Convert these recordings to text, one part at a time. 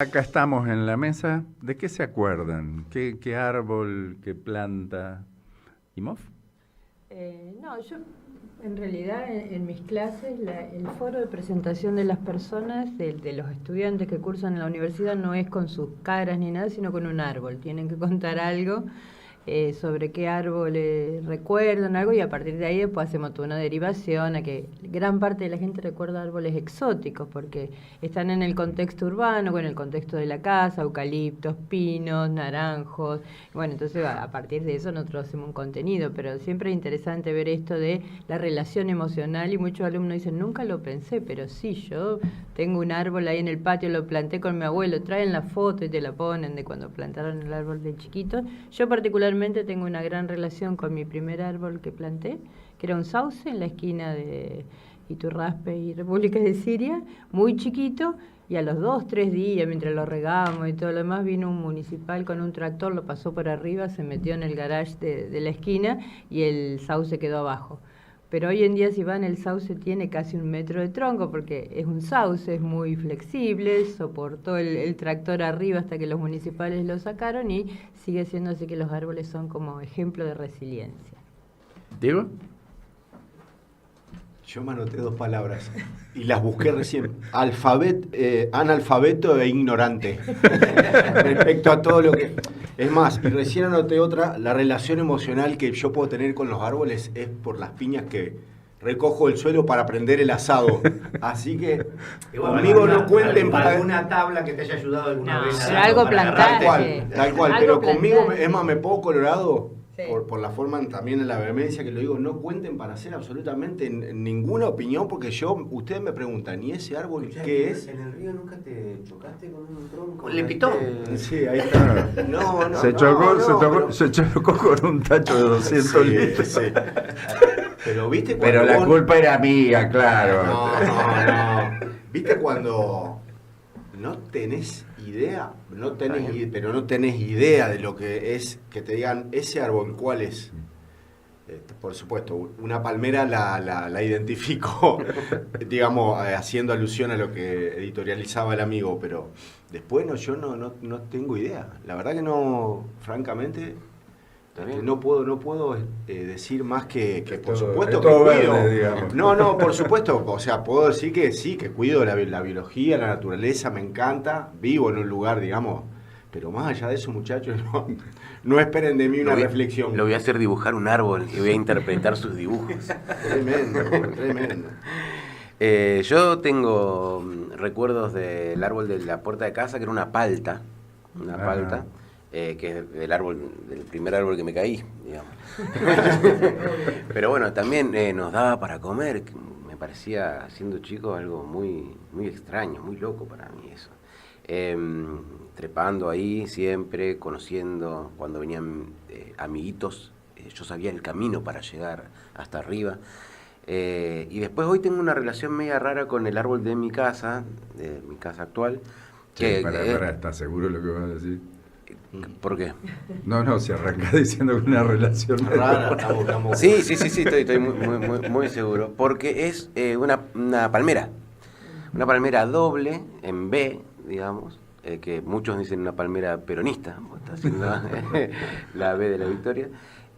Acá estamos en la mesa. ¿De qué se acuerdan? ¿Qué árbol, qué planta? ¿Imov? No, yo en realidad en mis clases el foro de presentación de las personas, de los estudiantes que cursan en la universidad, no es con sus caras ni nada, sino con un árbol. Tienen que contar algo sobre qué árbol recuerdan, algo, y a partir de ahí después hacemos toda una derivación a que gran parte de la gente recuerda árboles exóticos porque están en el contexto urbano, o en el contexto de la casa, eucaliptos, pinos, naranjos. Bueno, entonces a partir de eso nosotros hacemos un contenido, pero siempre es interesante ver esto de la relación emocional, y muchos alumnos dicen, nunca lo pensé, pero sí, yo tengo un árbol ahí en el patio, lo planté con mi abuelo, traen la foto y te la ponen de cuando plantaron el árbol de chiquito. Yo particularmente tengo una gran relación con mi primer árbol que planté, que era un sauce en la esquina de Iturraspe y República de Siria, muy chiquito, y a los 2, 3 días, mientras lo regamos y todo lo demás, vino un municipal con un tractor, lo pasó por arriba, se metió en el garage de la esquina y el sauce quedó abajo. Pero hoy en día, si van, el sauce tiene casi 1 metro de tronco porque es un sauce, es muy flexible, soportó el tractor arriba hasta que los municipales lo sacaron, y sigue siendo así que los árboles son como ejemplo de resiliencia. ¿Diego? Yo me anoté 2 palabras y las busqué recién. Analfabeto e ignorante. Respecto a todo lo que... Es más, y recién anoté otra, la relación emocional que yo puedo tener con los árboles es por las piñas que recojo del suelo para prender el asado. Así que conmigo no cuenten para... ¿Alguna tabla que te haya ayudado alguna vez? Pero algo plantar. Tal cual, pero conmigo, es más, me pongo colorado... Sí. Por la forma también en la vehemencia que lo digo, no cuenten para hacer absolutamente ninguna opinión, porque ustedes me preguntan, ¿y ese árbol qué es? ¿En el río nunca te chocaste con un tronco? ¿Con el pitón? Sí, ahí está. Se chocó con un tacho de 200 litros. Sí. Pero viste Pero la culpa era mía, claro. No. ¿Viste cuando no tenés idea? Pero no tenés idea de lo que es, que te digan, ese árbol, ¿cuál es? Por supuesto, una palmera la identifico, digamos, haciendo alusión a lo que editorializaba el amigo, pero después yo no tengo idea. La verdad que no, francamente, no puedo decir más que por supuesto que cuido. Verde, digamos. No, por supuesto, o sea, puedo decir que sí, que cuido la biología, la naturaleza, me encanta, vivo en un lugar, digamos, pero más allá de eso, muchachos, no esperen de mí una reflexión. Lo voy a hacer dibujar un árbol y voy a interpretar sus dibujos. Tremendo. Yo tengo recuerdos del árbol de la puerta de casa, que era una palta, que es del primer árbol que me caí, digamos. Pero bueno, también nos daba para comer, que me parecía, siendo chico, algo muy, muy extraño, muy loco para mí eso. Trepando ahí siempre, conociendo cuando venían amiguitos, yo sabía el camino para llegar hasta arriba. Y después hoy tengo una relación media rara con el árbol de mi casa actual. ¿Estás seguro de lo que vas a decir? ¿Por qué? No, si arrancás diciendo que una relación Rara, Sí, estoy muy seguro. Porque es una palmera. Una palmera doble, en B, digamos, que muchos dicen una palmera peronista, está haciendo la B de la Victoria,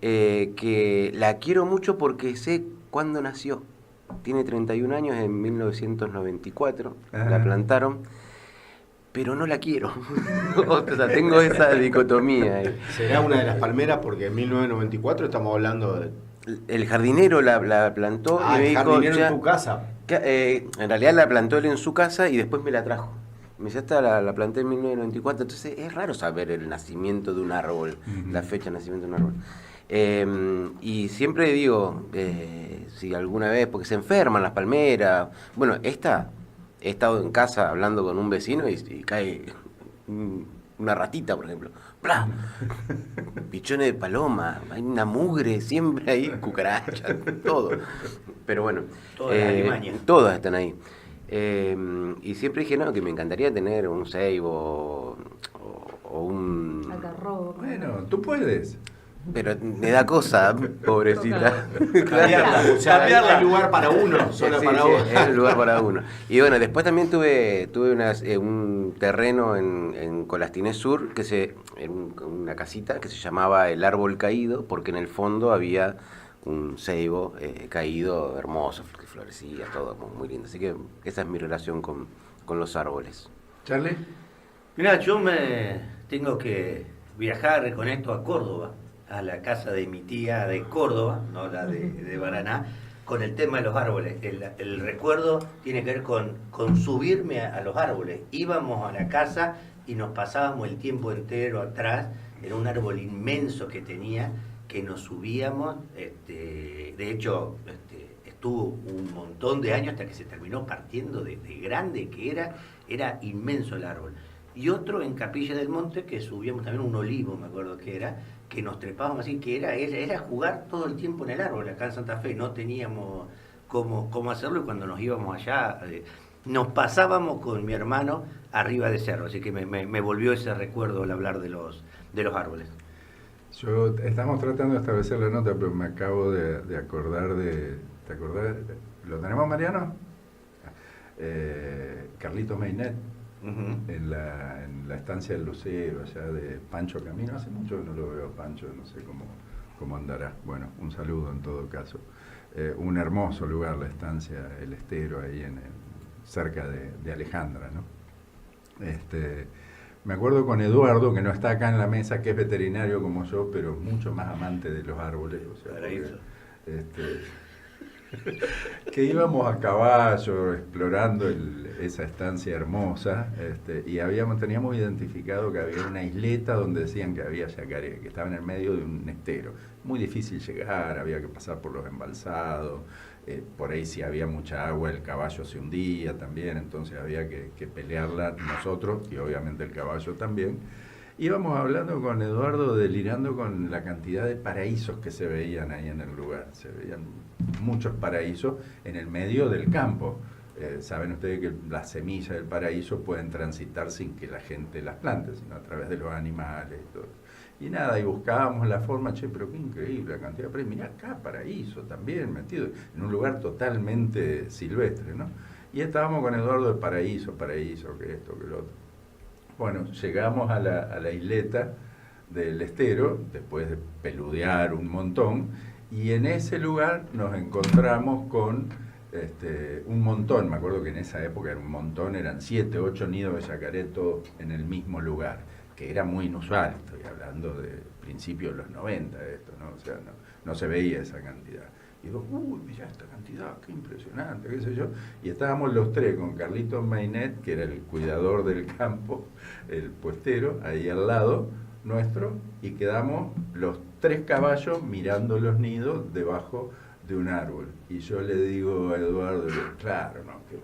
que la quiero mucho porque sé cuándo nació. Tiene 31 años, en 1994, la plantaron. Pero no la quiero. O sea, tengo esa dicotomía. ¿Será una de las palmeras? Porque en 1994 estamos hablando de... El jardinero la plantó y me el dijo... jardinero en tu casa. En realidad la plantó él en su casa y después me la trajo. Me dice, esta la planté en 1994. Entonces es raro saber el nacimiento de un árbol, la fecha de nacimiento de un árbol. Y siempre digo, si alguna vez, porque se enferman las palmeras... Bueno, he estado en casa hablando con un vecino y cae una ratita, por ejemplo. ¡Plá! Pichones de paloma, hay una mugre siempre ahí, cucarachas, todo. Pero bueno, todas están ahí. Y siempre dije, no, que me encantaría tener un ceibo o un... Algarrobo. Bueno, tú puedes. Pero me da cosa, pobrecita. Cambiarla, o sea, hay lugar para uno, solo Sí, para sí, uno. es el lugar para uno. Y bueno, después también tuve un terreno en Colastinés Sur, una casita que se llamaba El Árbol Caído, porque en el fondo había un ceibo caído, hermoso, que florecía, todo muy lindo. Así que esa es mi relación con los árboles. Charlie. Mirá, yo me tengo que viajar con esto a Córdoba, a la casa de mi tía de Córdoba, no la de Baraná, con el tema de los árboles. El recuerdo tiene que ver con subirme a los árboles. Íbamos a la casa y nos pasábamos el tiempo entero atrás en un árbol inmenso que tenía, que nos subíamos. De hecho, estuvo un montón de años hasta que se terminó partiendo de grande que era inmenso el árbol. Y otro en Capilla del Monte, que subíamos también un olivo, me acuerdo que era, que nos trepábamos así, que era jugar todo el tiempo en el árbol. Acá en Santa Fe no teníamos cómo hacerlo, y cuando nos íbamos allá, nos pasábamos con mi hermano arriba de cerro, así que me volvió ese recuerdo al hablar de los árboles. Estamos tratando de establecer la nota, pero me acabo de acordar de... ¿Te acordás? ¿Lo tenemos, Mariano? Carlitos Meinet. En la estancia del Lucero, allá de Pancho Camino. Hace mucho que no lo veo a Pancho, no sé cómo andará. Bueno, un saludo en todo caso. Un hermoso lugar la estancia, el Estero, ahí cerca de Alejandra, ¿no? Me acuerdo con Eduardo, que no está acá en la mesa, que es veterinario como yo, pero mucho más amante de los árboles. O sea, que íbamos a caballo explorando esa estancia hermosa, y teníamos identificado que había una isleta donde decían que había yacaré, que estaba en el medio de un estero. Muy difícil llegar, había que pasar por los embalsados, por ahí si había mucha agua el caballo se hundía también, entonces había que pelearla nosotros y obviamente el caballo también. Íbamos hablando con Eduardo, delirando con la cantidad de paraísos que se veían ahí en el lugar. Se veían muchos paraísos en el medio del campo. Saben ustedes que las semillas del paraíso pueden transitar sin que la gente las plante, sino a través de los animales y todo. Y nada, y buscábamos la forma, pero qué increíble la cantidad de paraísos. Mirá acá, paraíso también, metido en un lugar totalmente silvestre, ¿no? Y estábamos con Eduardo de paraíso, que esto, que lo otro. Bueno, llegamos a la isleta del Estero, después de peludear un montón, y en ese lugar nos encontramos con un montón. Me acuerdo que en esa época era un montón, eran 7, 8 nidos de yacaré todos en el mismo lugar, que era muy inusual. Estoy hablando de principios de los 90 esto, ¿no? O sea, no se veía esa cantidad. Y digo, mirá esta cantidad, qué impresionante, qué sé yo. Y estábamos los tres con Carlitos Mainet, que era el cuidador del campo, el puestero, ahí al lado nuestro, y quedamos los 3 caballos mirando los nidos debajo de un árbol. Y yo le digo a Eduardo, claro, no, que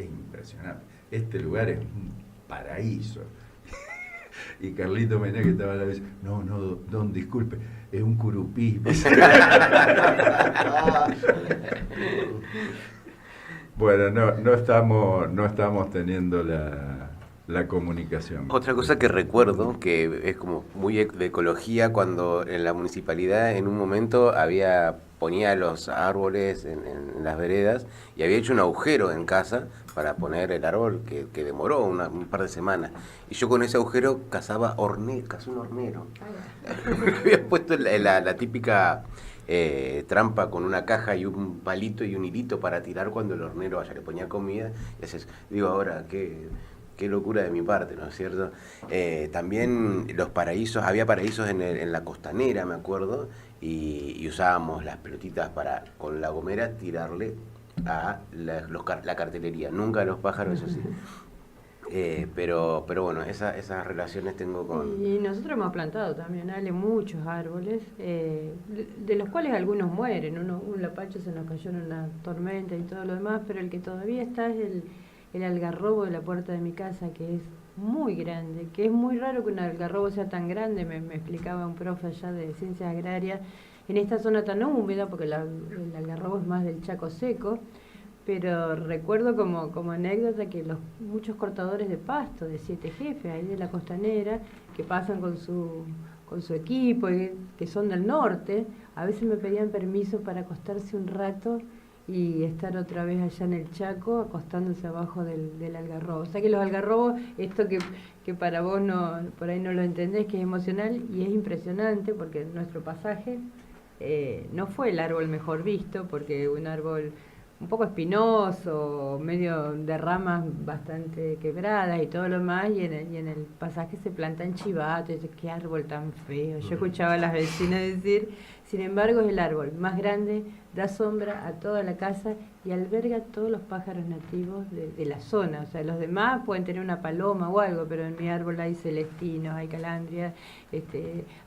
es impresionante, este lugar es un paraíso. Y Carlito Mené, que estaba a la vez, no, don, disculpe, es un curupí. Bueno, no estamos teniendo la comunicación. Otra cosa que recuerdo, que es como muy de ecología, cuando en la municipalidad en un momento ponía los árboles en las veredas y había hecho un agujero en casa para poner el árbol que demoró un par de semanas. Y yo con ese agujero cazé un hornero. Había puesto la típica trampa con una caja y un palito y un hilito para tirar cuando el hornero le ponía comida. Y así, digo, ahora, qué locura de mi parte, ¿no es cierto? También los paraísos, había paraísos en la costanera, me acuerdo, y usábamos las pelotitas para, con la gomera, tirarle a la cartelería, nunca a los pájaros, eso sí. Pero bueno, esas relaciones tengo con... Y nosotros hemos plantado también, Ale, muchos árboles, de los cuales algunos mueren. Un lapacho se nos cayó en una tormenta y todo lo demás, pero el que todavía está es el algarrobo de la puerta de mi casa, que es muy grande, que es muy raro que un algarrobo sea tan grande. Me explicaba un profe allá de ciencias agrarias, en esta zona tan húmeda, porque el algarrobo es más del Chaco seco. Pero recuerdo como anécdota que muchos cortadores de pasto de 7 Jefes, ahí de la costanera, que pasan con su equipo, que son del norte, a veces me pedían permiso para acostarse un rato y estar otra vez allá en el Chaco acostándose abajo del algarrobo. O sea que los algarrobos, esto que para vos no, por ahí no lo entendés, que es emocional y es impresionante porque nuestro pasaje no fue el árbol mejor visto, porque un árbol un poco espinoso, medio de ramas bastante quebradas y todo lo más, y en el pasaje se plantan chivatos, y dice, qué árbol tan feo. Yo escuchaba a las vecinas decir, sin embargo es el árbol más grande, da sombra a toda la casa y alberga todos los pájaros nativos de la zona. O sea, los demás pueden tener una paloma o algo, pero en mi árbol hay celestinos, hay calandrias,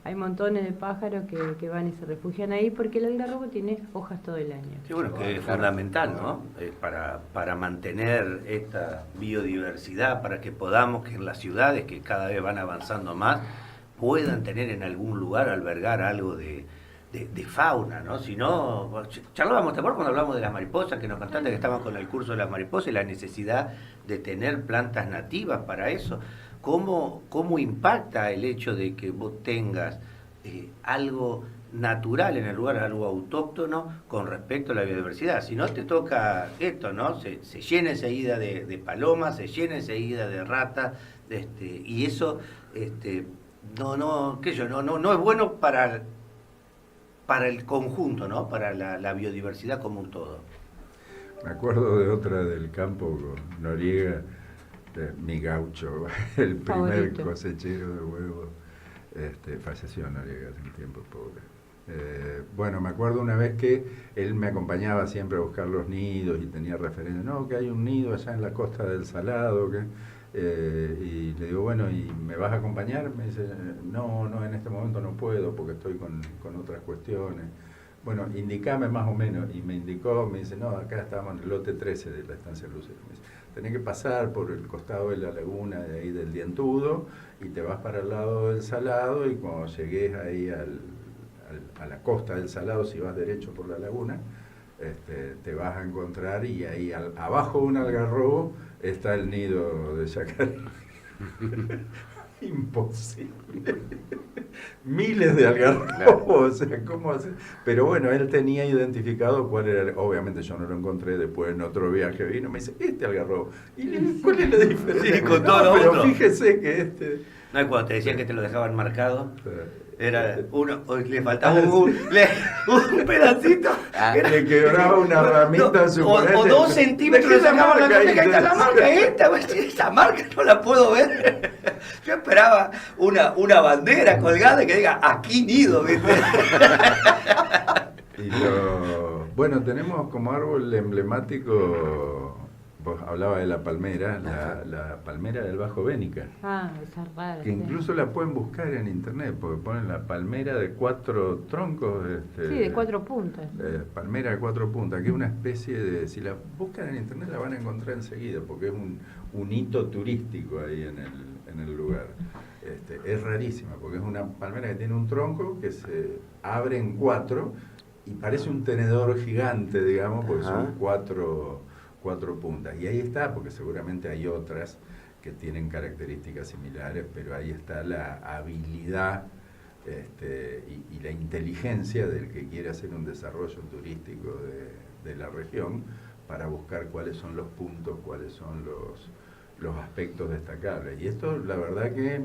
hay montones de pájaros que van y se refugian ahí porque el algarrobo tiene hojas todo el año. Sí, bueno, que es fundamental, ¿no? Para mantener esta biodiversidad, para que podamos, que en las ciudades que cada vez van avanzando más, puedan tener en algún lugar, albergar algo de fauna, ¿no? Si no, charlábamos, ¿te acuerdas cuando hablamos de las mariposas, que nos contaste que estaban con el curso de las mariposas y la necesidad de tener plantas nativas para eso? ¿Cómo impacta el hecho de que vos tengas algo natural en el lugar, algo autóctono con respecto a la biodiversidad? Si no te toca esto, ¿no? Se llena enseguida de palomas, se llena enseguida de ratas, y eso no es bueno para el conjunto, ¿no? Para la biodiversidad como un todo. Me acuerdo de otra del campo con Noriega, mi gaucho, el primer Favorito. cosechero de huevos. Falleció Noriega hace un tiempo, pobre. Bueno, me acuerdo una vez que él me acompañaba siempre a buscar los nidos y tenía referencias, no, que hay un nido allá en la costa del Salado, y le digo, bueno, ¿y me vas a acompañar? Me dice, no, en este momento no puedo porque estoy con otras cuestiones. Bueno, indicame más o menos, y me indicó, me dice, no, acá estábamos en el lote 13 de la estancia Lucero. Me dice, tenés que pasar por el costado de la laguna de ahí del Dientudo y te vas para el lado del Salado, y cuando llegues ahí a la costa del Salado, si vas derecho por la laguna, te vas a encontrar, y ahí abajo de un algarrobo está el nido de yacaré. Imposible. Miles de algarrobos, o sea, ¿cómo hacer? Pero bueno, él tenía identificado cuál era, obviamente yo no lo encontré, después en otro viaje vino, me dice, algarrobo. ¿Y cuál es la diferencia? Sí, con todo lo pero otro. fíjese que No es cuando te decían que te lo dejaban marcado. Era uno, le Ah, faltaba un pedacito. le quebraba una ramita, o 2 centímetros ¿De le qué sacaban la marca nota, que ahí está la esta? marca esta, esa marca no la puedo ver. Yo esperaba una bandera colgada que diga aquí nido, ¿viste? Bueno, tenemos como árbol emblemático, vos hablabas de la palmera, la palmera del Bajo Bénica. Esa rara. Que incluso la pueden buscar en internet, porque ponen la palmera de 4 troncos. Sí, de 4 puntas. Palmera de 4 puntas, que es una especie de, si la buscan en internet la van a encontrar enseguida, porque es un hito turístico ahí en el lugar. Es rarísima, porque es una palmera que tiene un tronco que se abre en 4 y parece un tenedor gigante, digamos, porque son 4 puntas. Y ahí está, porque seguramente hay otras que tienen características similares, pero ahí está la habilidad y la inteligencia del que quiere hacer un desarrollo turístico de la región para buscar cuáles son los puntos, cuáles son los aspectos destacables. Y esto, la verdad que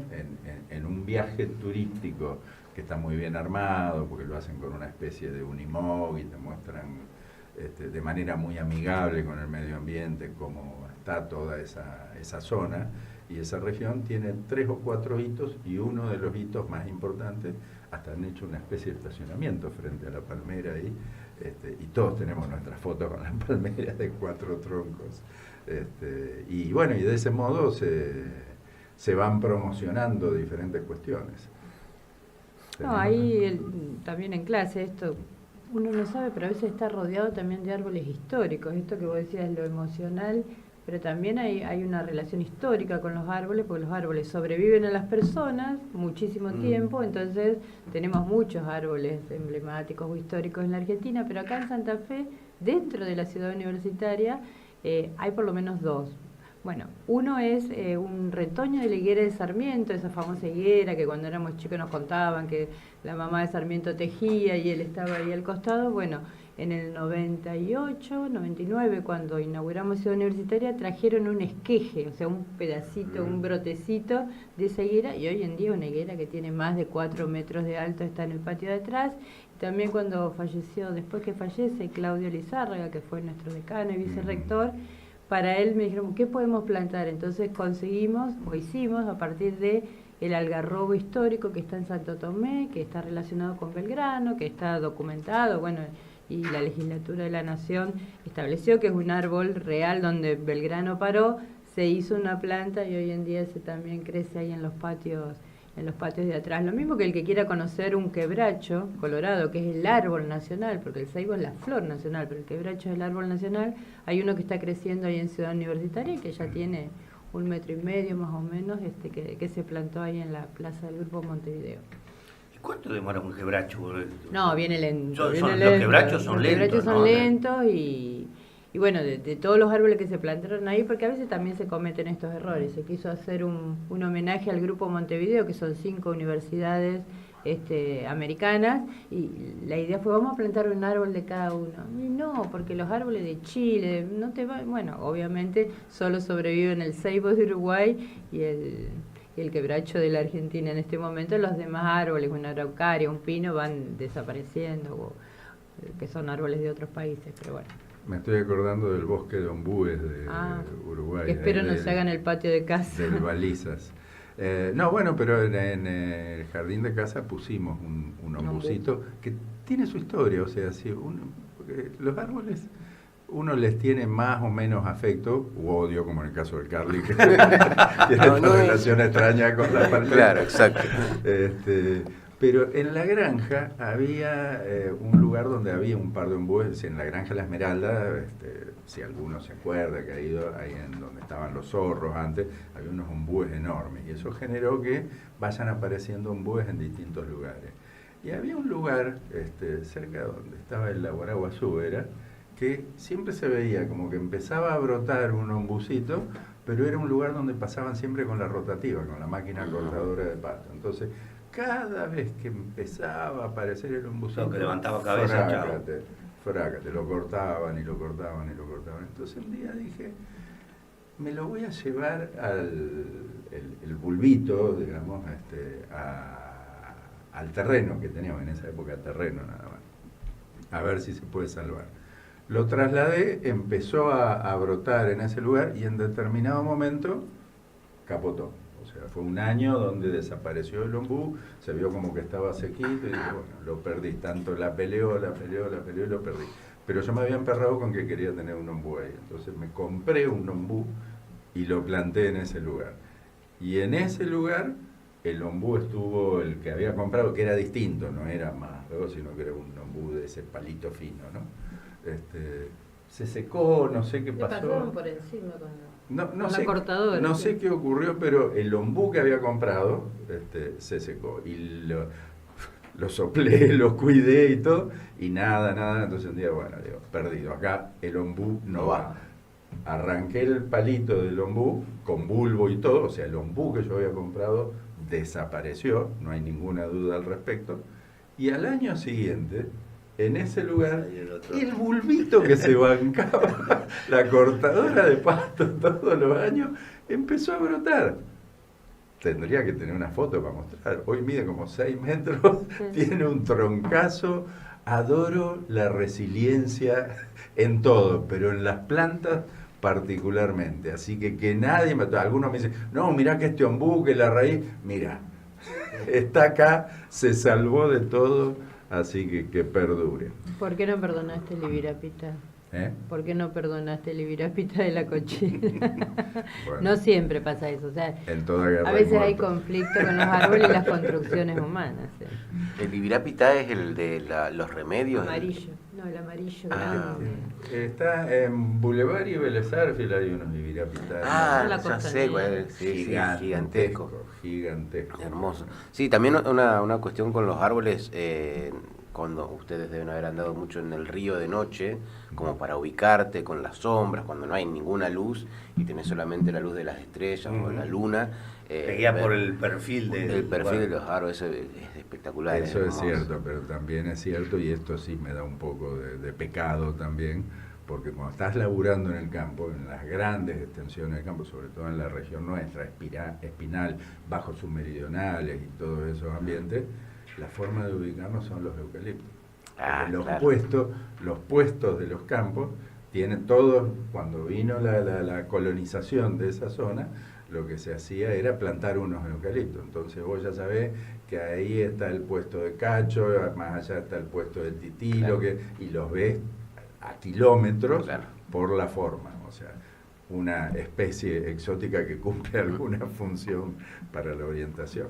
en un viaje turístico que está muy bien armado, porque lo hacen con una especie de unimog y te muestran de manera muy amigable con el medio ambiente cómo está toda esa zona, y esa región tiene 3 o 4 hitos, y uno de los hitos más importantes, hasta han hecho una especie de estacionamiento frente a la palmera ahí, y todos tenemos nuestras fotos con las palmeras de 4 troncos. Y bueno, y de ese modo se van promocionando diferentes cuestiones. No, ahí también en clase esto uno no sabe, pero a veces está rodeado también de árboles históricos. Esto que vos decías, lo emocional, pero también hay una relación histórica con los árboles, porque los árboles sobreviven a las personas muchísimo tiempo, entonces tenemos muchos árboles emblemáticos o históricos en la Argentina, pero acá en Santa Fe, dentro de la ciudad universitaria, hay por lo menos 2. Bueno, uno es un retoño de la higuera de Sarmiento, esa famosa higuera que cuando éramos chicos nos contaban que la mamá de Sarmiento tejía y él estaba ahí al costado. Bueno, en el 98, 99, cuando inauguramos Ciudad Universitaria, trajeron un esqueje, o sea, un pedacito, un brotecito de esa higuera, y hoy en día una higuera que tiene más de 4 metros de alto está en el patio de atrás. También cuando falleció, después que fallece Claudio Lizárraga, que fue nuestro decano y vicerrector, para él me dijeron, ¿qué podemos plantar? Entonces conseguimos, o hicimos, a partir de el algarrobo histórico que está en Santo Tomé, que está relacionado con Belgrano, que está documentado, bueno, y la legislatura de la Nación estableció que es un árbol real donde Belgrano paró, se hizo una planta y hoy en día se también crece ahí en los patios de atrás. Lo mismo que el que quiera conocer un quebracho colorado, que es el árbol nacional, porque el ceibo es la flor nacional, pero el quebracho es el árbol nacional. Hay uno que está creciendo ahí en Ciudad Universitaria y que ya tiene 1,5 metros más o menos, que se plantó ahí en la plaza del Grupo Montevideo. ¿Y cuánto demora un quebracho? No, viene lento. Los lento. quebrachos son lentos. Los quebrachos son ¿no? lentos y bueno, de todos los árboles que se plantaron ahí, porque a veces también se cometen estos errores. Se quiso hacer un homenaje al Grupo Montevideo, que son 5 universidades americanas, y la idea fue, vamos a plantar un árbol de cada uno. Y no, porque los árboles de Chile, no te va, bueno, obviamente solo sobreviven el ceibo de Uruguay y el quebracho de la Argentina en este momento. Los demás árboles, una araucaria, un pino, van desapareciendo, que son árboles de otros países, pero bueno. Me estoy acordando del bosque de ombúes de Uruguay. Que espero no se haga en el patio de casa. Del Balizas. No, bueno, pero en el jardín de casa pusimos un ombucito que tiene su historia, o sea, porque los árboles uno les tiene más o menos afecto u odio, como en el caso del Carly, que tiene una relación extraña con la palmera. Claro, exacto. Pero en la granja había un lugar donde había un par de ombúes, en la granja La Esmeralda, si alguno se acuerda que ha ido ahí en donde estaban los zorros antes, había unos ombúes enormes y eso generó que vayan apareciendo ombúes en distintos lugares. Y había un lugar cerca donde estaba el lago Araguazú, que siempre se veía como que empezaba a brotar un ombucito, pero era un lugar donde pasaban siempre con la rotativa, con la máquina cortadora de pasto. Entonces, cada vez que empezaba a aparecer el ombucito, que levantaba cabeza, frácate, lo cortaban y lo cortaban y lo cortaban. Entonces un día dije, me lo voy a llevar el bulbito, digamos, al terreno que teníamos en esa época, terreno nada más, a ver si se puede salvar. Lo trasladé, empezó a brotar en ese lugar y en determinado momento capotó. O sea, fue un año donde desapareció el ombú, se vio como que estaba sequito y dije, bueno, lo perdí. Tanto la peleó y lo perdí. Pero yo me había emperrado con que quería tener un ombú ahí. Entonces me compré un ombú y lo planté en ese lugar. Y en ese lugar el ombú estuvo, el que había comprado, que era distinto, no era más, sino que era un ombú de ese palito fino, ¿no? Se secó, no sé qué pasó. Le pasaron por encima con no la sé, cortadora. no sé qué ocurrió, pero el ombú que había comprado se secó. Y lo soplé, lo cuidé y todo, y nada. Entonces un día, bueno, digo, perdido. Acá el ombú no va. Arranqué el palito del ombú con bulbo y todo, o sea, el ombú que yo había comprado desapareció, no hay ninguna duda al respecto. Y al año siguiente, en ese lugar, el bulbito que se bancaba, la cortadora de pasto todos los años, empezó a brotar. Tendría que tener una foto para mostrar. Hoy mide como 6 metros, tiene un troncazo. Adoro la resiliencia en todo, pero en las plantas particularmente. Así que nadie me... Algunos me dicen, no, mirá que este ombú, que la raíz... Mira, está acá, se salvó de todo. Así que perdure. ¿Por qué no perdonaste el Ibirapita? ¿Por qué no perdonaste el Ibirapita de la cochera? Bueno, no siempre pasa eso. O sea, en toda guerra a veces hay conflicto con los árboles y las construcciones humanas. ¿El Ibirapita es el de los remedios? Amarillo. No, el amarillo grande. Está en Boulevard y Vélez Sarsfield, hay unos Ibirapitas. Ya sé cuál es. Sí, gigantesco. Gigantesco. Hermoso. Sí, también una cuestión con los árboles, cuando ustedes deben haber andado mucho en el río de noche, como para ubicarte con las sombras, cuando no hay ninguna luz y tenés solamente la luz de las estrellas o la luna. Te guía por el perfil el perfil de los árboles, eso es espectacular. Eso es hermoso. cierto, pero también es cierto, y esto sí me da un poco de pecado también, porque cuando estás laburando en el campo, en las grandes extensiones del campo, sobre todo en la región nuestra, Espinal, bajos submeridionales y todos esos ambientes, la forma de ubicarnos son los eucaliptos. Porque los puestos de los campos tienen todos, cuando vino la colonización de esa zona, lo que se hacía era plantar unos eucaliptos. Entonces vos ya sabés que ahí está el puesto de Cacho, más allá está el puesto de Titilo, y los ves a kilómetros por la forma. O sea, una especie exótica que cumple alguna función para la orientación.